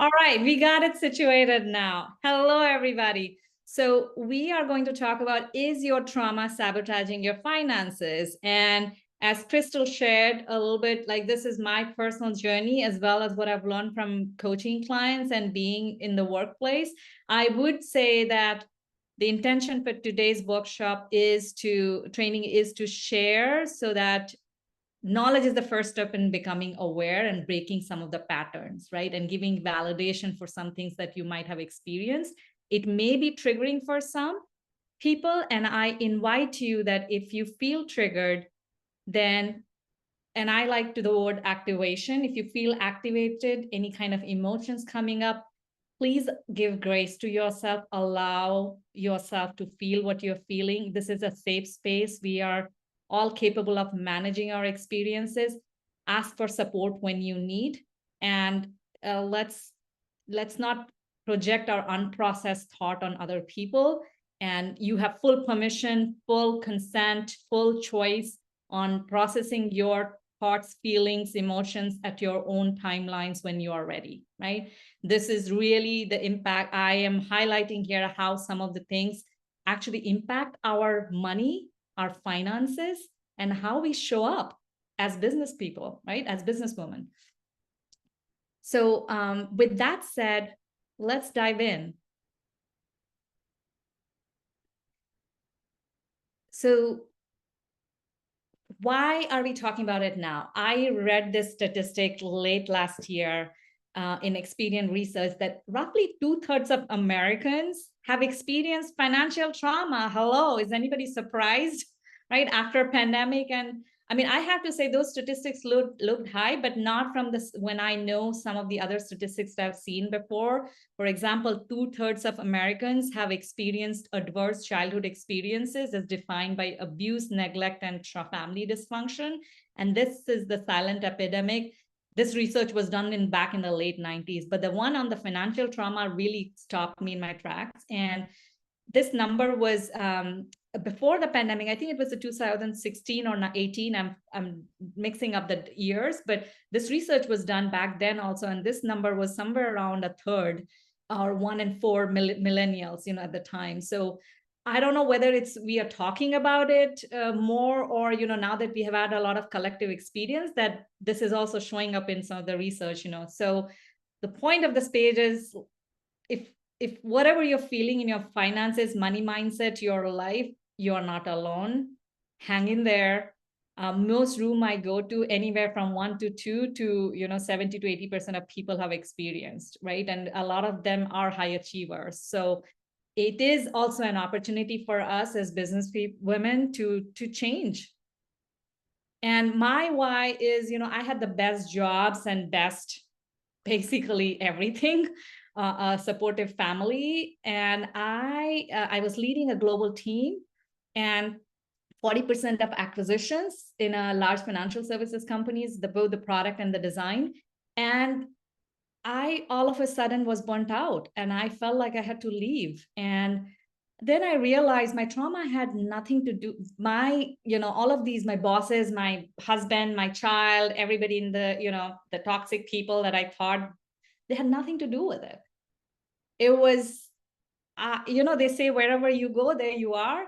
All right, we got it situated now. Hello, everybody. So we are going to talk about, is your trauma sabotaging your finances? And as Crystal shared a little bit, like this is my personal journey, as well as what I've learned from coaching clients and being in the workplace. I would say that the intention for today's workshop is training is to share so that knowledge is the first step in becoming aware and breaking some of the patterns, right? And giving validation for some things that you might have experienced. It may be triggering for some people. And I invite you that if you feel triggered, then, and I like to the word activation, if you feel activated, any kind of emotions coming up, please give grace to yourself, allow yourself to feel what you're feeling. This is a safe space. We are all capable of managing our experiences. Ask for support when you need, and let's not project our unprocessed thought on other people. And you have full permission, full consent, full choice on processing your thoughts, feelings, emotions at your own timelines when you are ready, right? This is really the impact. I am highlighting here how some of the things actually impact our money, our finances, and how we show up as business people, right? As businesswomen. So with that said, let's dive in. So why are we talking about it now? I read this statistic late last year in Experian research that roughly 2/3 of Americans have experienced financial trauma. Hello, is anybody surprised? Right after a pandemic. And I mean, I have to say those statistics looked high, but not from this when I know some of the other statistics that I've seen before. For example, 2/3 of Americans have experienced adverse childhood experiences as defined by abuse, neglect, and family dysfunction. And this is the silent epidemic. This research was done back in the late 90s, but the one on the financial trauma really stopped me in my tracks. And this number was before the pandemic. I think it was a 2016 or 18. I'm mixing up the years, but this research was done back then also, and this number was somewhere around a third, or 1 in 4 millennials, at the time. So I don't know whether we are talking about it more, or now that we have had a lot of collective experience, that this is also showing up in some of the research. So the point of this page is, if whatever you're feeling in your finances, money mindset, your life, you're not alone. Hang in there. Most room I go to, anywhere from 1 to 2 to 70 to 80% of people have experienced, right? And a lot of them are high achievers. So it is also an opportunity for us as business women to change. And my why is, I had the best jobs and best basically everything. A supportive family, and I was leading a global team, and 40% of acquisitions in a large financial services companies, both the product and the design. And I all of a sudden was burnt out, and I felt like I had to leave. And then I realized my trauma had nothing to do, all of these, my bosses, my husband, my child, everybody in the toxic people that I thought, they had nothing to do with it. It was, they say wherever you go, there you are.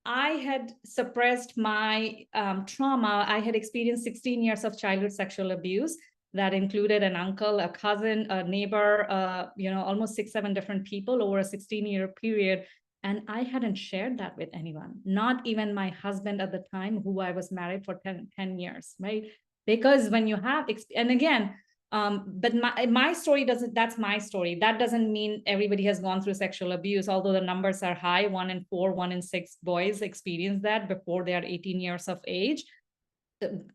I had suppressed my trauma. I had experienced 16 years of childhood sexual abuse that included an uncle, a cousin, a neighbor, almost 6-7 different people over a 16-year period. And I hadn't shared that with anyone, not even my husband at the time, who I was married for 10 years, right? Because when you have, and again, but my story that's my story. That doesn't mean everybody has gone through sexual abuse, although the numbers are high. 1 in 4, 1 in 6 boys experience that before they are 18 years of age.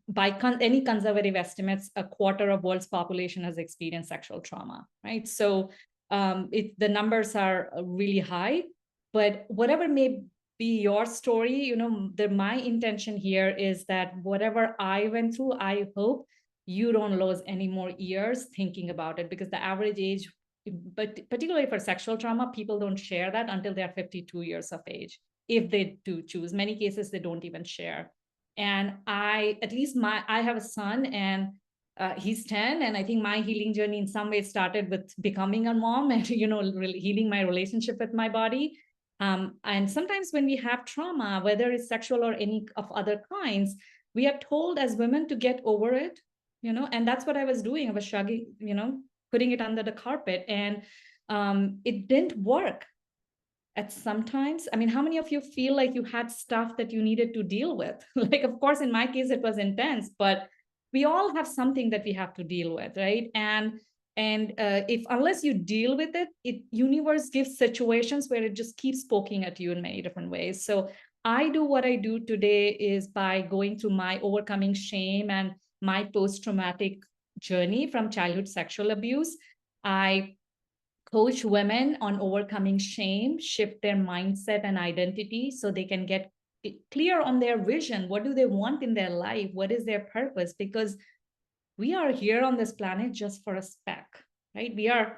By any conservative estimates, a quarter of world's population has experienced sexual trauma, right? So the numbers are really high, but whatever may be your story, my intention here is that whatever I went through, I hope you don't lose any more years thinking about it, because the average age, but particularly for sexual trauma, people don't share that until they're 52 years of age, if they do choose. Many cases they don't even share. And I have a son, and he's 10, and I think my healing journey in some ways started with becoming a mom and really healing my relationship with my body. And sometimes when we have trauma, whether it's sexual or any of other kinds, we are told as women to get over it, and that's what I was doing. I was shrugging, putting it under the carpet, and it didn't work. At sometimes, I mean, how many of you feel like you had stuff that you needed to deal with? Like, of course, in my case, it was intense, but we all have something that we have to deal with, right? And if unless you deal with it, universe gives situations where it just keeps poking at you in many different ways. So I do what I do today is by going through my overcoming shame and my post-traumatic journey from childhood sexual abuse. I coach women on overcoming shame, shift their mindset and identity so they can get clear on their vision. What do they want in their life? What is their purpose? Because we are here on this planet just for a speck, right? We are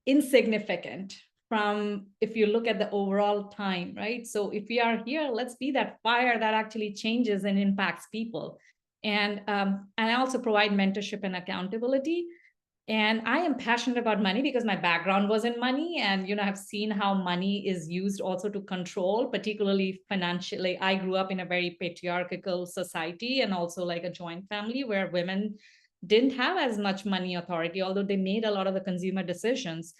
insignificant from, if you look at the overall time, right? So if we are here, let's be that fire that actually changes and impacts people. And I also provide mentorship and accountability. And I am passionate about money because my background was in money. And, I've seen how money is used also to control, particularly financially. I grew up in a very patriarchal society and also like a joint family where women didn't have as much money authority, although they made a lot of the consumer decisions.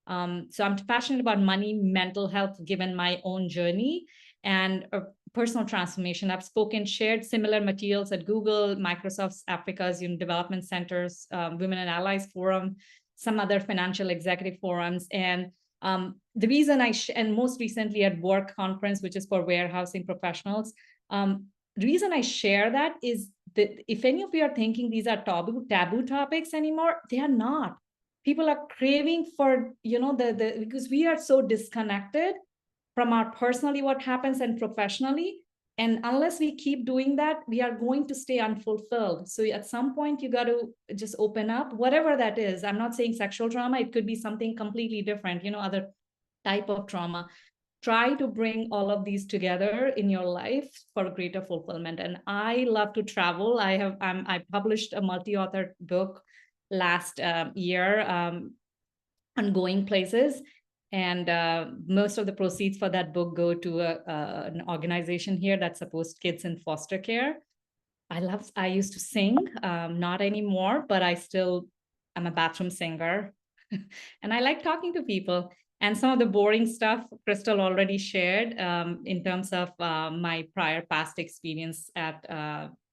So I'm passionate about money, mental health, given my own journey, and personal transformation. I've shared similar materials at Google, Microsoft's Africa's Development Centers, Women and Allies Forum, some other financial executive forums. And the reason and most recently at Work Conference, which is for warehousing professionals, the reason I share that is that if any of you are thinking these are taboo topics anymore, they are not. People are craving for, because we are so disconnected from our personally what happens and professionally. And unless we keep doing that, we are going to stay unfulfilled. So at some point, you got to just open up, whatever that is. I'm not saying sexual trauma. It could be something completely different, other type of trauma. Try to bring all of these together in your life for greater fulfillment. And I love to travel. I published a multi-author book last year on going places. And most of the proceeds for that book go to an organization here that supports kids in foster care. I used to sing, not anymore, but I'm a bathroom singer. And I like talking to people. And some of the boring stuff Crystal already shared in terms of my prior past experience at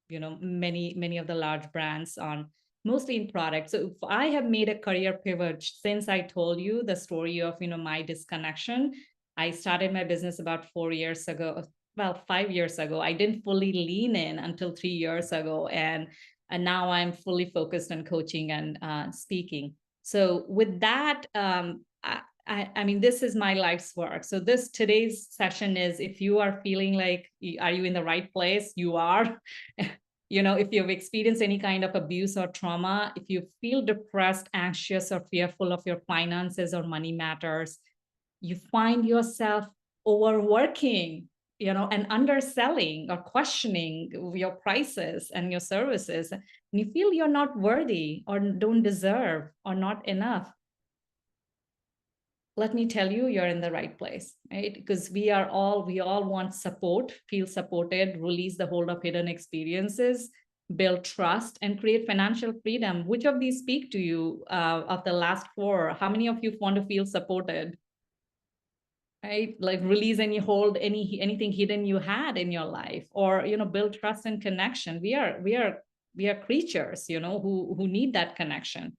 many of the large brands on mostly in product. So if I have made a career pivot since I told you the story of my disconnection. I started my business about 4 years ago, well, 5 years ago. I didn't fully lean in until 3 years ago, and now I'm fully focused on coaching and speaking. So with that, I mean, this is my life's work. So today's session is, if you are feeling like, are you in the right place? You are. If you've experienced any kind of abuse or trauma, if you feel depressed, anxious, or fearful of your finances or money matters, you find yourself overworking, and underselling or questioning your prices and your services, and you feel you're not worthy or don't deserve or not enough, let me tell you, you're in the right place, right? Because we all want support, feel supported, release the hold of hidden experiences, build trust, and create financial freedom. Which of these speak to you of the last 4? How many of you want to feel supported? Right? Like release any hold, anything hidden you had in your life, or, build trust and connection. We are creatures, who need that connection.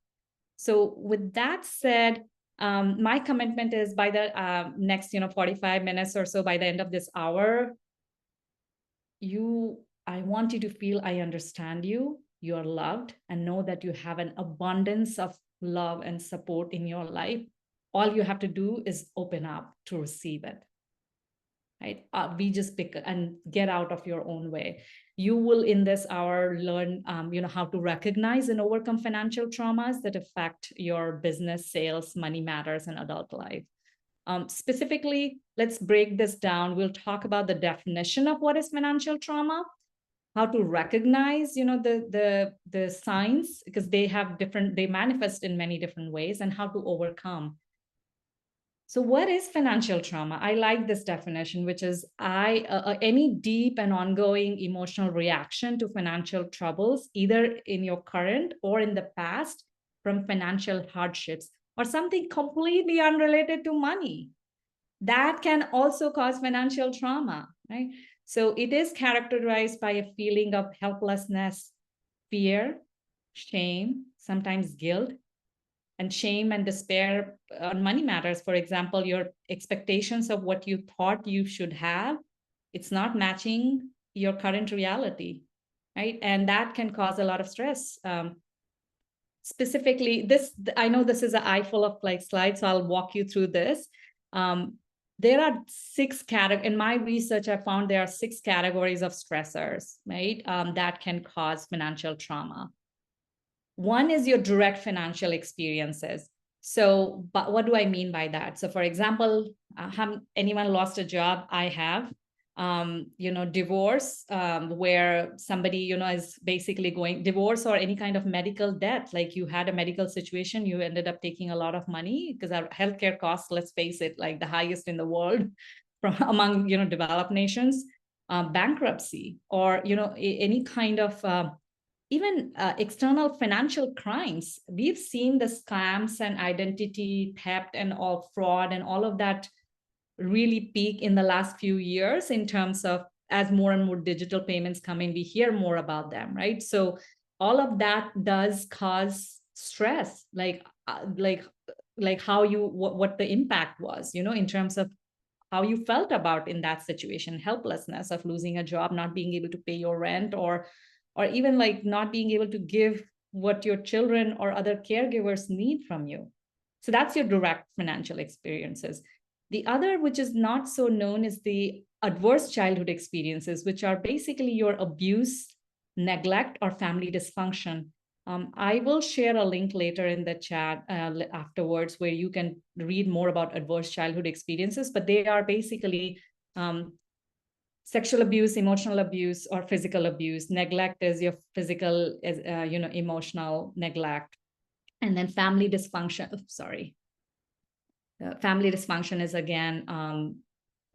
So with that said, my commitment is by the next 45 minutes or so, by the end of this hour, I want you to feel I understand you, you're loved, and know that you have an abundance of love and support in your life. All you have to do is open up to receive it. Right? We just pick and get out of your own way. You will in this hour learn, how to recognize and overcome financial traumas that affect your business, sales, money matters, and adult life. Specifically, let's break this down. We'll talk about the definition of what is financial trauma. how to recognize, the signs, because they manifest in many different ways, and how to overcome. So what is financial trauma? I like this definition, which is any deep and ongoing emotional reaction to financial troubles, either in your current or in the past, from financial hardships or something completely unrelated to money. That can also cause financial trauma, right? So it is characterized by a feeling of helplessness, fear, shame, sometimes guilt, and shame and despair on money matters. For example, your expectations of what you thought you should have, it's not matching your current reality, right? And that can cause a lot of stress. Specifically, I know this is an eye full of like slides, so I'll walk you through this. There are in my research, I found there are 6 categories of stressors, right? That can cause financial trauma. One is your direct financial experiences. So, but what do I mean by that? So, for example, anyone lost a job? I have. Divorce, where somebody, is basically going divorce, or any kind of medical debt, like you had a medical situation, you ended up taking a lot of money, because our healthcare costs, let's face it, like the highest in the world from among, developed nations. Bankruptcy, or, any kind of even external financial crimes. We've seen the scams and identity theft and all fraud and all of that really peak in the last few years, in terms of, as more and more digital payments come in, we hear more about them, right? So all of that does cause stress, like how what the impact was, in terms of how you felt about in that situation, helplessness of losing a job, not being able to pay your rent, or even like not being able to give what your children or other caregivers need from you. So that's your direct financial experiences. The other, which is not so known, is the adverse childhood experiences, which are basically your abuse, neglect, or family dysfunction. I will share a link later in the chat afterwards, where you can read more about adverse childhood experiences, but they are basically sexual abuse, emotional abuse, or physical abuse. Neglect is your physical, emotional neglect. And then family dysfunction, family dysfunction is, again,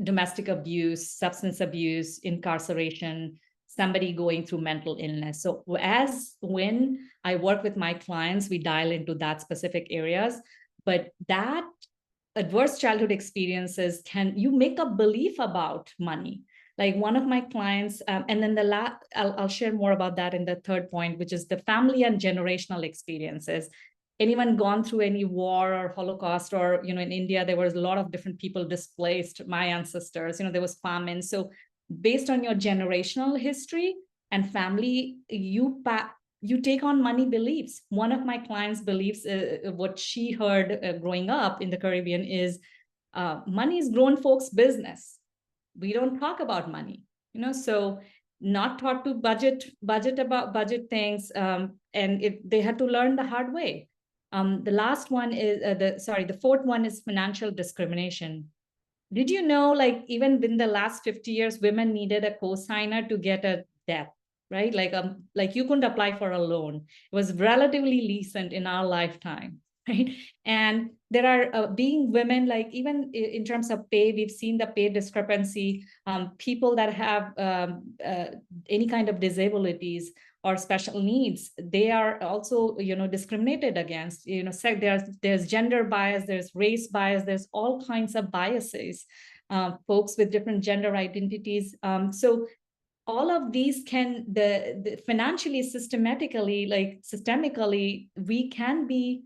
domestic abuse, substance abuse, incarceration, somebody going through mental illness. So when I work with my clients, we dial into that specific areas, but that adverse childhood experiences, you make a belief about money. Like one of my clients, and then I'll share more about that in the third point, which is the family and generational experiences. Anyone gone through any war or Holocaust, or, in India, there was a lot of different people displaced, my ancestors, there was famine. So based on your generational history and family, you take on money beliefs. One of my clients' beliefs, what she heard growing up in the Caribbean, is money is grown folks' business. We don't talk about money, so not taught to budget things, and they had to learn the hard way. The last one is the fourth one is financial discrimination. Did you know, like, even in the last 50 years, women needed a co-signer to get a debt, right? Like you couldn't apply for a loan. It was relatively recent in our lifetime, right? And there are being women, like even in terms of pay, we've seen the pay discrepancy. People that have any kind of disabilities or special needs, they are also, discriminated against. There's gender bias, there's race bias, there's all kinds of biases. Folks with different gender identities. So all of these can, the financially, systemically, we can be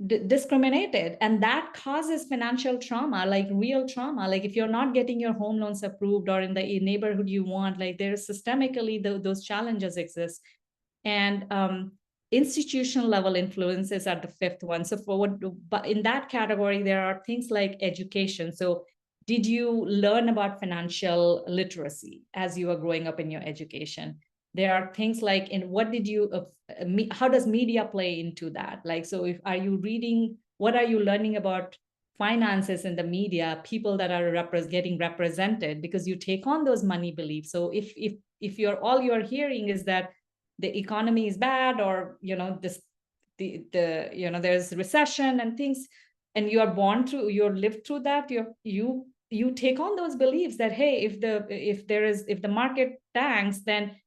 discriminated, and that causes financial trauma, like real trauma. Like if you're not getting your home loans approved, or in the neighborhood you want, like there's systemically those challenges exist. And institutional level influences are the fifth one. So but in that category, there are things like education. So did you learn about financial literacy as you were growing up in your education? There are things like, how does media play into that? Like, so are you reading, what are you learning about finances in the media, people that are getting represented, because you take on those money beliefs. So if you're all you're hearing is that the economy is bad, or this the there's recession and things, and you are born through, you're lived through that, you take on those beliefs that, hey, if the market tanks, then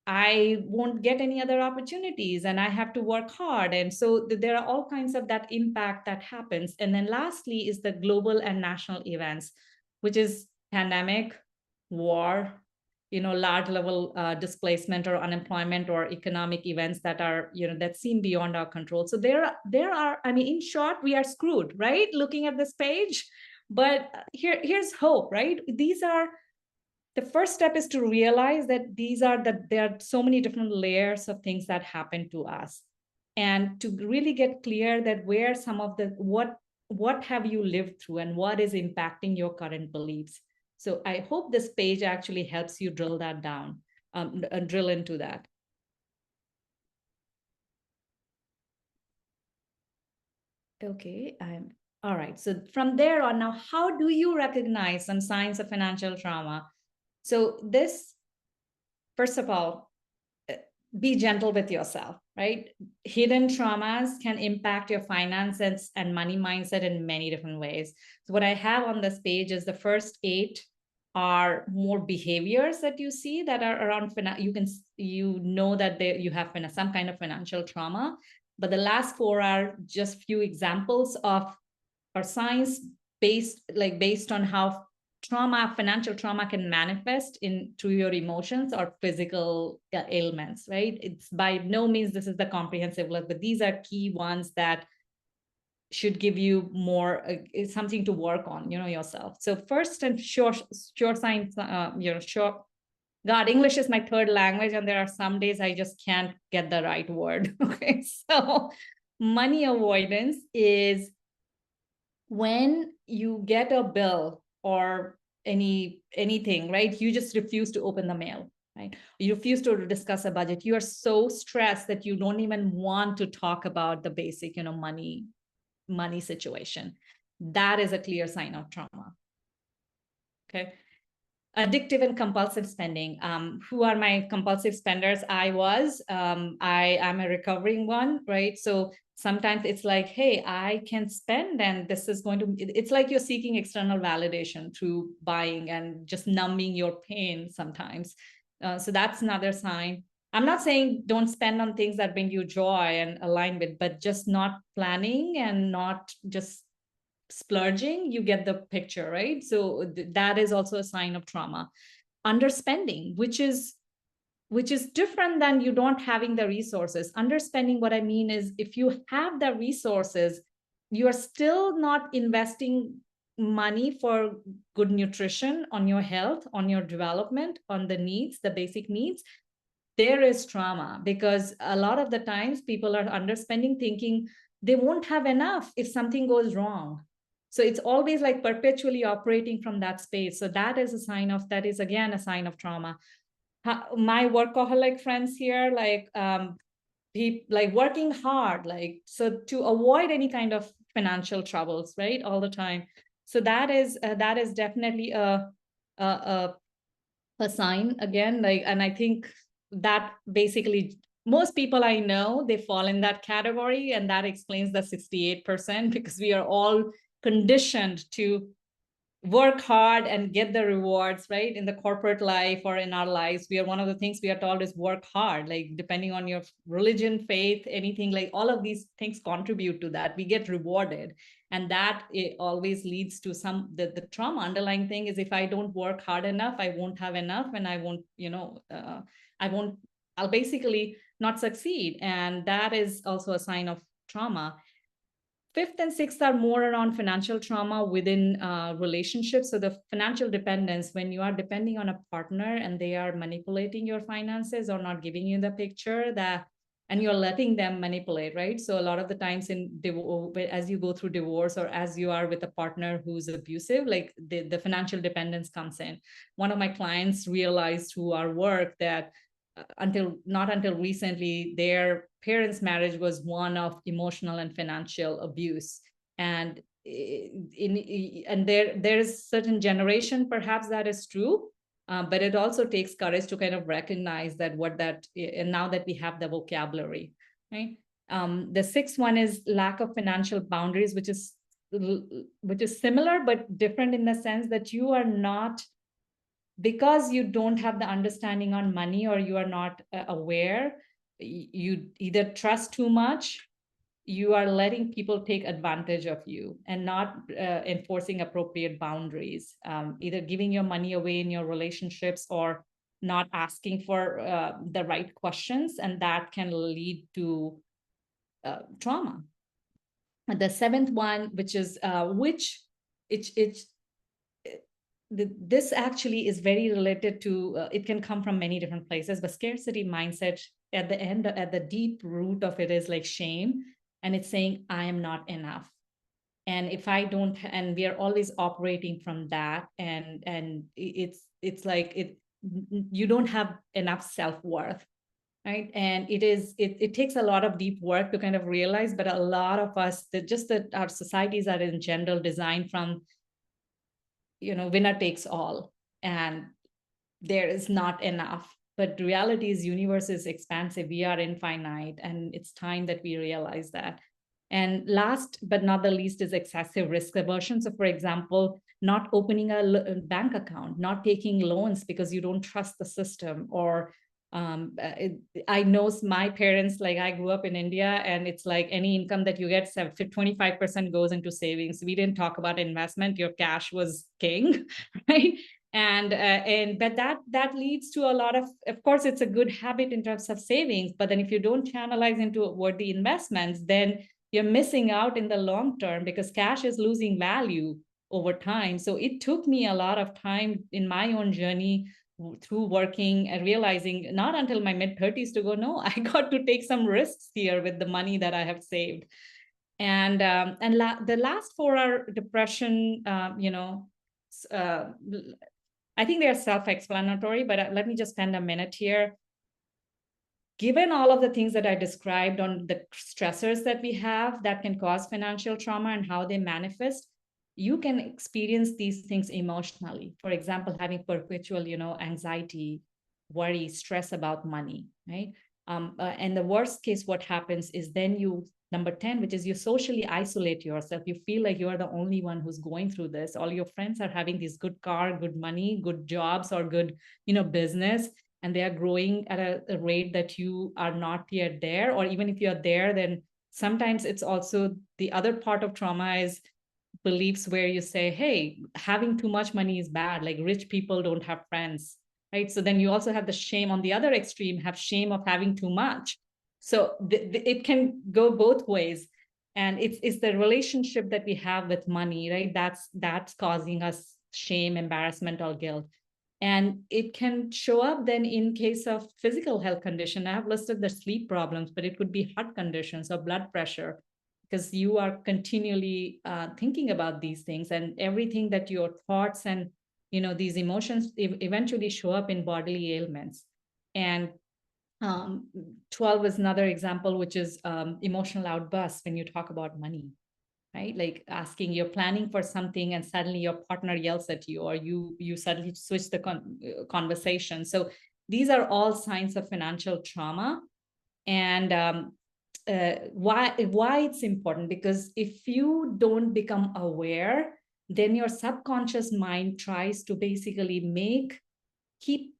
I won't get any other opportunities and I have to work hard. And so there are all kinds of that impact that happens. And then lastly is the global and national events, which is pandemic, war, large level displacement or unemployment or economic events that are, that seem beyond our control. So there are, I mean, in short, we are screwed, right? Looking at this page. But here's hope, right? The first step is to realize that there are so many different layers of things that happen to us, and to really get clear that where some of the what have you lived through and what is impacting your current beliefs. So I hope this page actually helps you drill that down, drill into that. Okay, I'm all right. So from there on, now, how do you recognize some signs of financial trauma? So this, first of all, be gentle with yourself, right? Hidden traumas can impact your finances and money mindset in many different ways. So what I have on this page is the first 8 are more behaviors that you see that are around that you have some kind of financial trauma. But the last 4 are just few examples of, or signs based on how financial trauma can manifest through your emotions or physical ailments, right? It's by no means this is the comprehensive list, but these are key ones that should give you more something to work on, yourself. So first, and sure signs, sure. God, English is my third language, and there are some days I just can't get the right word. Okay, so money avoidance is when you get a bill or anything, right? You just refuse to open the mail, right? You refuse to discuss a budget. You are so stressed that you don't even want to talk about the basic, money situation. That is a clear sign of trauma. Okay. Addictive and compulsive spending. Who are my compulsive spenders? I am a recovering one, right? So sometimes it's like, hey, I can spend, and this is going to, it's like you're seeking external validation through buying and just numbing your pain sometimes. So that's another sign. I'm not saying don't spend on things that bring you joy and align with, but just not planning and not just splurging, you get the picture, right? So that is also a sign of trauma. Underspending, which is different than you don't having the resources. Underspending, what I mean is, if you have the resources, you are still not investing money for good nutrition, on your health, on your development, on the needs, the basic needs. There is trauma, because a lot of the times people are underspending, thinking they won't have enough if something goes wrong. So it's always like perpetually operating from that space. So that is again a sign of trauma. My workaholic friends here, like working hard, like, so to avoid any kind of financial troubles, right, all the time. So that is definitely a sign again, like, and I think that basically most people I know, they fall in that category, and that explains the 68%, because we are all conditioned to work hard and get the rewards, right? In the corporate life or in our lives, we are, one of the things we are told is work hard, like depending on your religion, faith, anything, like all of these things contribute to that. We get rewarded, and that it always leads to the trauma. Underlying thing is, if I don't work hard enough, I won't have enough, and I won't, I'll basically not succeed. And that is also a sign of trauma. 5th and 6th are more around financial trauma within relationships. So the financial dependence, when you are depending on a partner and they are manipulating your finances or not giving you the picture, and you're letting them manipulate, right? So a lot of the times as you go through divorce, or as you are with a partner who's abusive, like the financial dependence comes in. One of my clients realized through our work that not until recently, their parents' marriage was one of emotional and financial abuse. And and there is certain generation perhaps that is true, but it also takes courage to kind of recognize that and now that we have the vocabulary, right? The sixth one is lack of financial boundaries, which is similar but different in the sense that you are not, because you don't have the understanding on money or you are not aware, you either trust too much, you are letting people take advantage of you and not enforcing appropriate boundaries, either giving your money away in your relationships or not asking for the right questions, and that can lead to trauma. And the seventh one, which is this actually is very related to, it can come from many different places, but scarcity mindset at the end, at the deep root of it is like shame. And it's saying, I am not enough. And if I don't, and we are always operating from that. And it's like you don't have enough self-worth, right? And it takes a lot of deep work to kind of realize, but a lot of us, that our societies are in general designed from, winner takes all, and there is not enough. But the reality is universe is expansive, we are infinite, and it's time that we realize that. And last but not the least is excessive risk aversion. So for example, not opening a bank account, not taking loans because you don't trust the system, or I know my parents, like I grew up in India, and it's like any income that you get, 25% goes into savings. We didn't talk about investment. Your cash was king, right? But that leads to a lot of course, it's a good habit in terms of savings, but then if you don't channelize into worthy investments, then you're missing out in the long term, because cash is losing value over time. So it took me a lot of time in my own journey through working and realizing, not until my mid-30s, to go, no, I got to take some risks here with the money that I have saved. And the last four are depression. I think they are self-explanatory, but let me just spend a minute here. Given all of the things that I described on the stressors that we have that can cause financial trauma and how they manifest, you can experience these things emotionally. For example, having perpetual, anxiety, worry, stress about money, right? And the worst case, what happens is then number 10, which is you socially isolate yourself. You feel like you are the only one who's going through this. All your friends are having this good car, good money, good jobs, or good, business, and they are growing at a rate that you are not yet there. Or even if you're there, then sometimes it's also the other part of trauma is beliefs where you say, hey, having too much money is bad, like rich people don't have friends, right? So then you also have the shame on the other extreme, have shame of having too much. So it can go both ways. And it's the relationship that we have with money, right? That's causing us shame, embarrassment, or guilt. And it can show up then in case of physical health condition. I have listed the sleep problems, but it could be heart conditions or blood pressure, because you are continually thinking about these things, and everything that your thoughts and these emotions eventually show up in bodily ailments. And 12 is another example, which is emotional outbursts when you talk about money, right? Like asking, you're planning for something and suddenly your partner yells at you, or you suddenly switch the conversation. So these are all signs of financial trauma. And why it's important, because if you don't become aware, then your subconscious mind tries to basically keep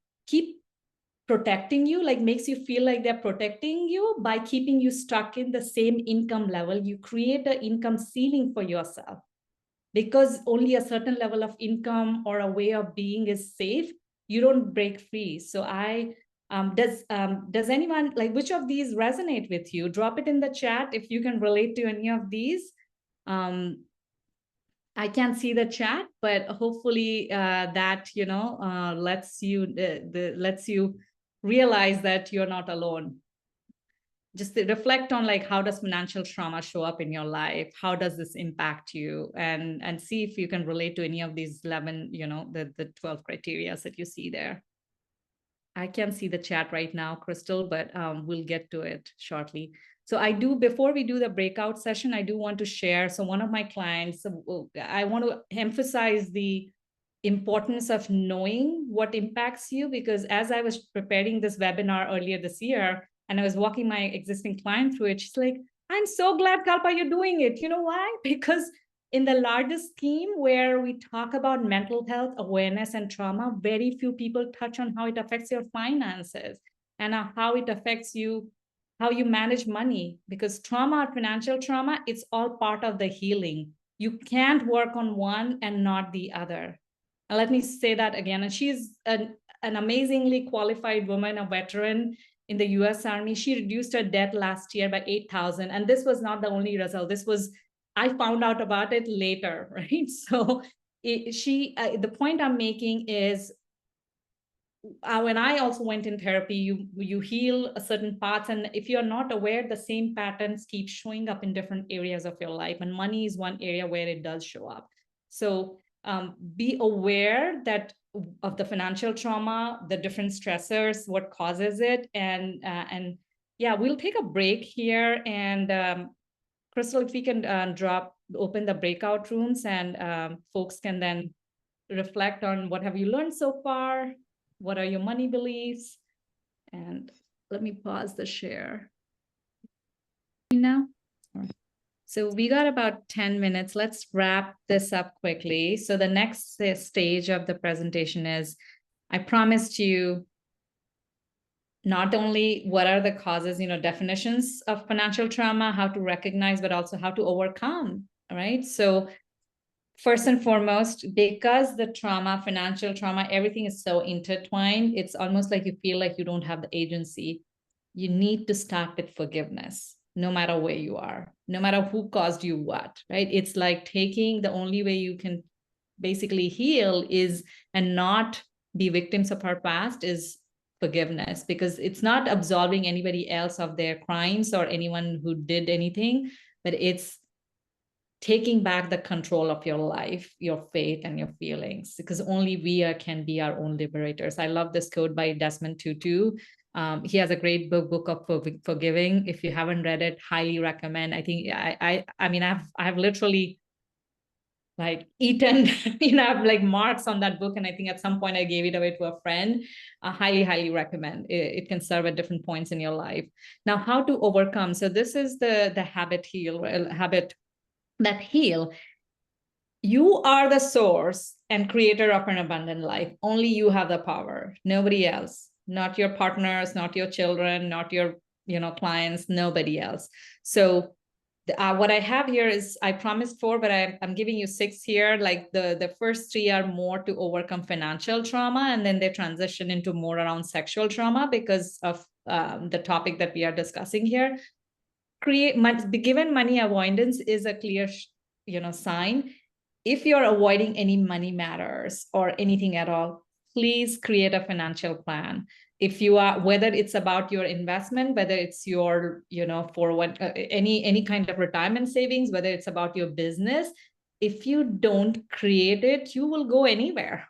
protecting you, like makes you feel like they're protecting you by keeping you stuck in the same income level. You create an income ceiling for yourself, because only a certain level of income or a way of being is safe. You don't break free. So does anyone, like, which of these resonate with you? Drop it in the chat if you can relate to any of these. I can't see the chat, but hopefully that lets you realize that you're not alone. Just reflect on, like, how does financial trauma show up in your life? How does this impact you? And see if you can relate to any of these 11, the 12 criteria that you see there. I can't see the chat right now, Crystal, but we'll get to it shortly. So I do, before we do the breakout session, I do want to share. So one of my clients, I want to emphasize the importance of knowing what impacts you, because as I was preparing this webinar earlier this year, and I was walking my existing client through it, she's like, I'm so glad, Kalpa, you're doing it. You know why? Because in the largest scheme where we talk about mental health, awareness, and trauma, very few people touch on how it affects your finances and how it affects you, how you manage money. Because trauma, financial trauma, it's all part of the healing. You can't work on one and not the other. And let me say that again. And she's an amazingly qualified woman, a veteran in the US Army. She reduced her debt last year by 8,000. And this was not the only result. This was, I found out about it later, right? So the point I'm making is, when I also went in therapy, you heal a certain parts, and if you're not aware, the same patterns keep showing up in different areas of your life, and money is one area where it does show up. So be aware that of the financial trauma, the different stressors, what causes it, and yeah, we'll take a break here, and Crystal, if we can open the breakout rooms, and folks can then reflect on what have you learned so far. What are your money beliefs? And let me pause the share now. So we got about 10 minutes. Let's wrap this up quickly. So the next stage of the presentation is, I promised you not only what are the causes, definitions of financial trauma, how to recognize, but also how to overcome, right? So first and foremost, because the trauma, financial trauma, everything is so intertwined, it's almost like you feel like you don't have the agency. You need to start with forgiveness, no matter where you are, no matter who caused you what, right? It's like taking the only way you can basically heal is, and not be victims of our past, is forgiveness, because it's not absolving anybody else of their crimes or anyone who did anything, but it's taking back the control of your life, your faith, and your feelings, because only we can be our own liberators. I love this quote by Desmond Tutu. He has a great book of forgiving. If you haven't read it, highly recommend. I think I mean, I've literally like eaten, I've like marks on that book, and I think at some point I gave it away to a friend. Highly recommend. It can serve at different points in your life. Now, how to overcome? So this is the habit that heal. You are the source and creator of an abundant life. Only you have the power, nobody else, not your partners, not your children, not your clients, nobody else. So what I have here is, I promised 4, but I'm giving you 6 here. Like the first 3 are more to overcome financial trauma, and then they transition into more around sexual trauma because of the topic that we are discussing here. Given money avoidance is a clear sign. If you're avoiding any money matters or anything at all, please create a financial plan. If you are, whether it's about your investment, whether it's your for what any kind of retirement savings, whether it's about your business, if you don't create it, you will go anywhere.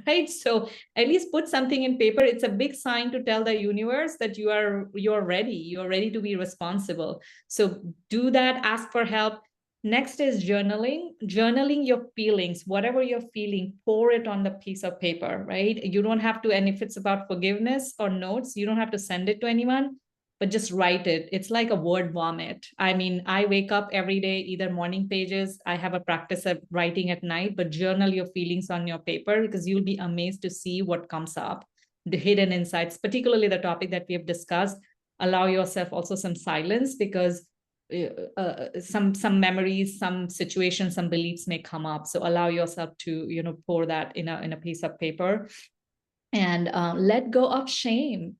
Right? So at least put something in paper. It's a big sign to tell the universe that you're ready to be responsible. So do that, ask for help. Next is journaling your feelings, whatever you're feeling, pour it on the piece of paper, right? You don't have to, and if it's about forgiveness or notes, you don't have to send it to anyone, but just write it. It's like a word vomit. I mean, I wake up every day, either morning pages, I have a practice of writing at night, but journal your feelings on your paper, because you'll be amazed to see what comes up, the hidden insights, particularly the topic that we have discussed. Allow yourself also some silence, because some memories, some situations, some beliefs may come up. So allow yourself to pour that in a piece of paper, and let go of shame.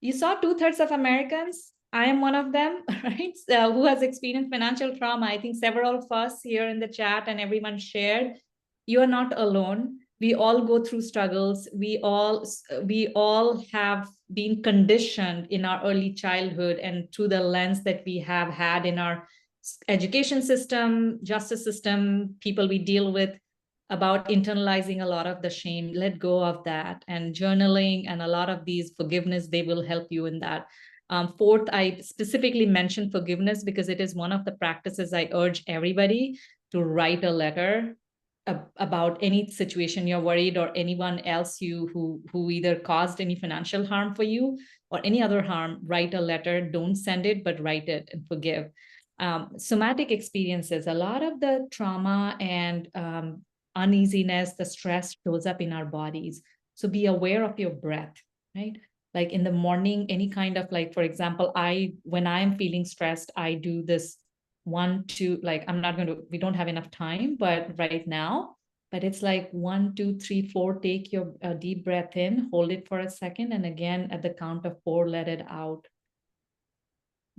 You saw 2/3 of Americans. I am one of them, right? Who has experienced financial trauma. I think several of us here in the chat and everyone shared, you are not alone. We all go through struggles. We all have been conditioned in our early childhood and through the lens that we have had in our education system, justice system, people we deal with, about internalizing a lot of the shame. Let go of that, and journaling and a lot of these forgiveness, they will help you in that. Fourth, I specifically mentioned forgiveness because it is one of the practices I urge everybody to write a letter about any situation you're worried, or anyone else who either caused any financial harm for you or any other harm. Write a letter. Don't send it, but write it and forgive. Somatic experiences, a lot of the trauma and uneasiness, the stress shows up in our bodies. So be aware of your breath, right? Like in the morning, any kind of, like, for example, when I'm feeling stressed, I do this 1, 2, like, we don't have enough time, but right now, but it's like 1, 2, 3, 4, take your deep breath in, hold it for a second. And again, at the count of 4, let it out.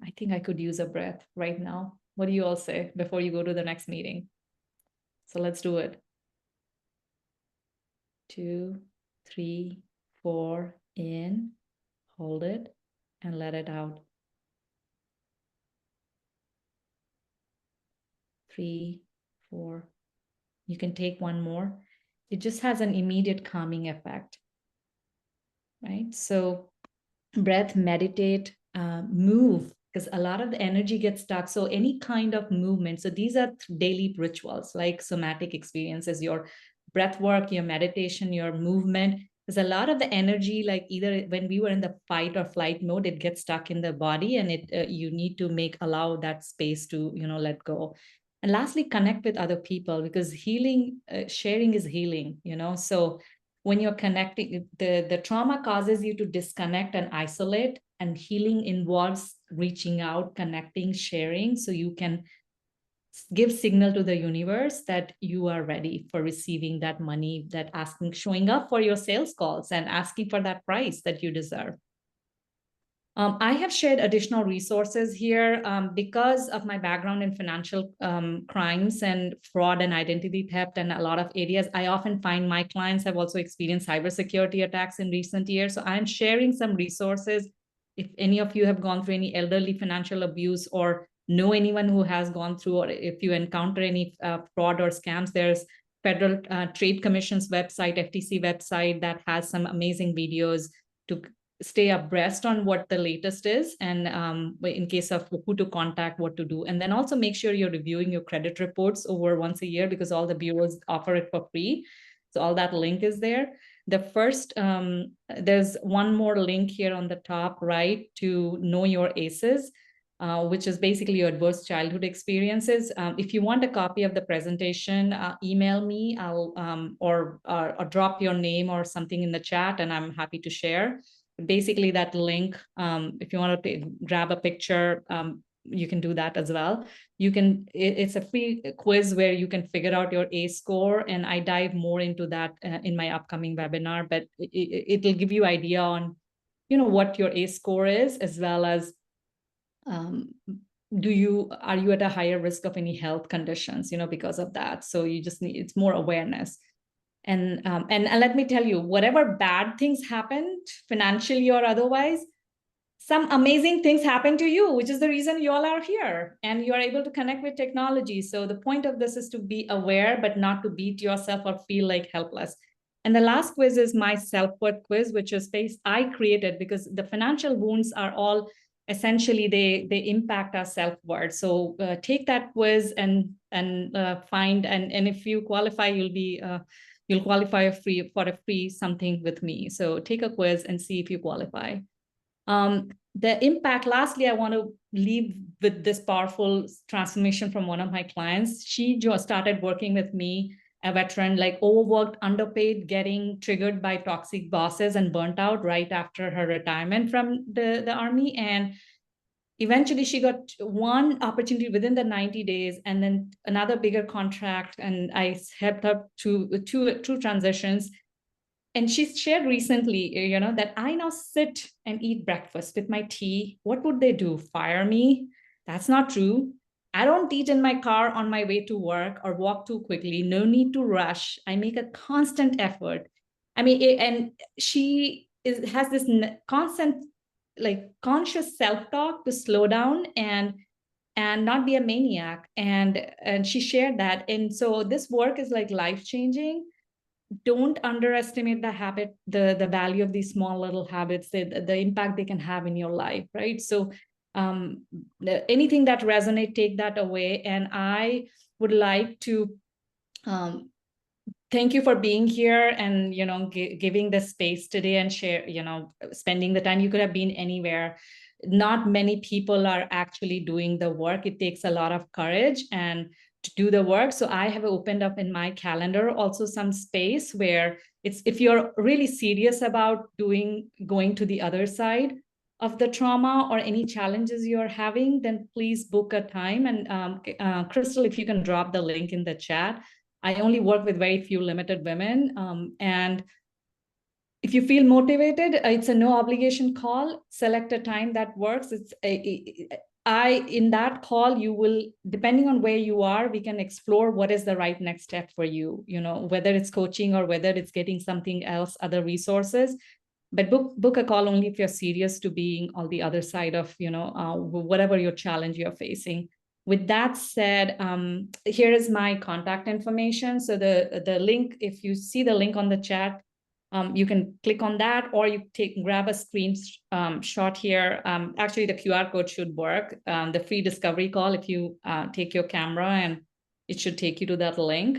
I think I could use a breath right now. What do you all say before you go to the next meeting? So let's do it. 2, 3, 4, in, hold it, and let it out. 3, 4. You can take one more. It just has an immediate calming effect, right? So breath, meditate, move, because a lot of the energy gets stuck. So any kind of movement. So these are daily rituals, like somatic experiences, your breath work, your meditation, your movement. There's a lot of the energy, like either when we were in the fight or flight mode, it gets stuck in the body, and you need to allow that space to, let go. And lastly, connect with other people, because healing, sharing is healing, so when you're connecting, the trauma causes you to disconnect and isolate, and healing involves reaching out, connecting, sharing, so you can give signal to the universe that you are ready for receiving that money, that showing up for your sales calls and asking for that price that you deserve. I have shared additional resources here because of my background in financial crimes and fraud and identity theft and a lot of areas. I often find my clients have also experienced cybersecurity attacks in recent years. So I'm sharing some resources. If any of you have gone through any elderly financial abuse, or know anyone who has gone through, or if you encounter any fraud or scams, there's Federal Trade Commission's website, FTC website, that has some amazing videos to stay abreast on what the latest is, and in case of who to contact, what to do. And then also make sure you're reviewing your credit reports over once a year, because all the bureaus offer it for free. So all that link is there. The first, there's one more link here on the top right to know your ACEs, which is basically your adverse childhood experiences. If you want a copy of the presentation, email me, or drop your name or something in the chat, and I'm happy to share. Basically, that link, if you want to grab a picture, you can do that as well. It's a free quiz where you can figure out your ACE score, and I dive more into that in my upcoming webinar, but it'll give you idea on, what your ACE score is, as well as are you at a higher risk of any health conditions, because of that. So you just it's more awareness. And let me tell you, whatever bad things happened financially or otherwise, some amazing things happen to you, which is the reason you all are here, and you are able to connect with technology. So the point of this is to be aware, but not to beat yourself or feel like helpless. And the last quiz is my self-worth quiz, which is I created, because the financial wounds are all essentially they impact our self-worth. So take that quiz and find, and if you qualify, you'll qualify for a free something with me. So take a quiz and see if you qualify. The impact, lastly, I want to leave with this powerful transformation from one of my clients. She just started working with me, a veteran, like overworked, underpaid, getting triggered by toxic bosses and burnt out right after her retirement from the army. And eventually she got one opportunity within the 90 days, and then another bigger contract. And I helped her to two transitions. And she shared recently, that I now sit and eat breakfast with my tea. What would they do? Fire me? That's not true. I don't eat in my car on my way to work or walk too quickly. No need to rush. I make a constant effort. I mean, and she has this constant, like, conscious self-talk to slow down and not be a maniac. And she shared that. And so this work is like life-changing. don't underestimate the value of these small little habits, the impact they can have in your life, right? So anything that resonates, take that away. And I would like to thank you for being here and, giving the space today and share, spending the time. You could have been anywhere. Not many people are actually doing the work. It takes a lot of courage and to do the work. So I have opened up in my calendar also some space where it's, if you're really serious about going to the other side of the trauma or any challenges you're having, then please book a time. And Crystal, if you can drop the link in the chat. I only work with very few limited women. And if you feel motivated, it's a no obligation call. Select a time that works. In that call, you will, depending on where you are, we can explore what is the right next step for you, whether it's coaching or whether it's getting something else, other resources. But book a call only if you're serious to being on the other side of, whatever your challenge you're facing. With that said, here is my contact information. So the link, if you see the link on the chat, you can click on that, or you grab a screenshot here. Actually, the QR code should work. The free discovery call, if you take your camera, and it should take you to that link.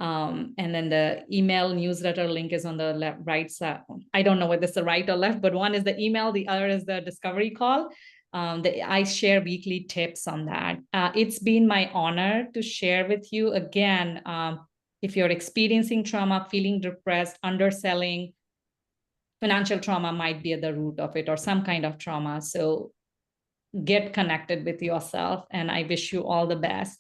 And then the email newsletter link is on the right side. I don't know whether it's the right or left, but one is the email, the other is the discovery call. I share weekly tips on that. It's been my honor to share with you again. If you're experiencing trauma, feeling depressed, underselling, financial trauma might be at the root of it, or some kind of trauma. So get connected with yourself, and I wish you all the best.